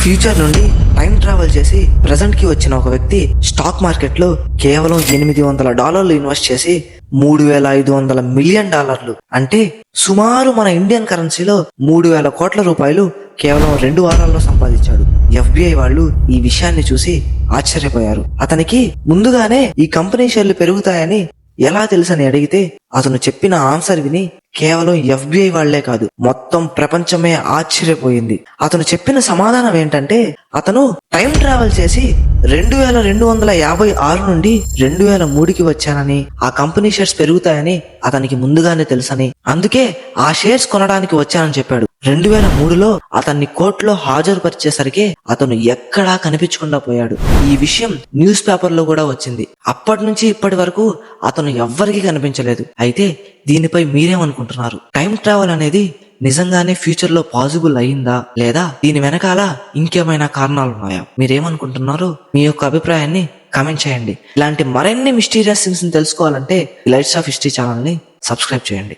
Future నుండి time travel చేసి present కి వచ్చిన ఒక వ్యక్తి స్టాక్ మార్కెట్ లో కేవలం $800 ఇన్వెస్ట్ చేసి $3,500 మిలియన్ అంటే సుమారు మన ఇండియన్ కరెన్సీలో 3,000 కోట్ల రూపాయలు కేవలం 2 వారాల్లో సంపాదించాడు. FBI వాళ్ళు ఈ విషయాన్ని చూసి ఆశ్చర్యపోయారు. అతనికి ముందుగానే ఈ కంపెనీ షేర్లు పెరుగుతాయని ఎలా తెలుసని అడిగితే అతను చెప్పిన ఆన్సర్ విని కేవలం FBI వాళ్లే కాదు, మొత్తం ప్రపంచమే ఆశ్చర్యపోయింది. అతను చెప్పిన సమాధానం ఏంటంటే అతను టైం ట్రావెల్ చేసి 2256 నుండి 2003కి వచ్చానని, ఆ కంపెనీ షేర్స్ పెరుగుతాయని అతనికి ముందుగానే తెలుసని, అందుకే ఆ షేర్స్ కొనడానికి వచ్చానని చెప్పాడు. 2003లో అతన్ని కోర్టులో హాజరుపరిచేసరికి అతను ఎక్కడా కనిపించకుండా పోయాడు. ఈ విషయం న్యూస్ పేపర్ లో కూడా వచ్చింది. అప్పటి నుంచి ఇప్పటి వరకు అతను ఎవ్వరికీ కనిపించలేదు. అయితే దీనిపై మీరేమనుకుంటున్నారు? టైం ట్రావెల్ అనేది నిజంగానే ఫ్యూచర్ లో పాసిబుల్ అయిందా, లేదా దీని వెనకాల ఇంకేమైనా కారణాలు ఉన్నాయా? మీరేమనుకుంటున్నారో మీ యొక్క అభిప్రాయాన్ని కామెంట్ చేయండి. ఇలాంటి మరిన్ని మిస్టీరియస్ థింగ్స్ తెలుసుకోవాలంటే లైట్స్ ఆఫ్ హిస్టరీ ఛానల్ ని సబ్స్క్రైబ్ చేయండి.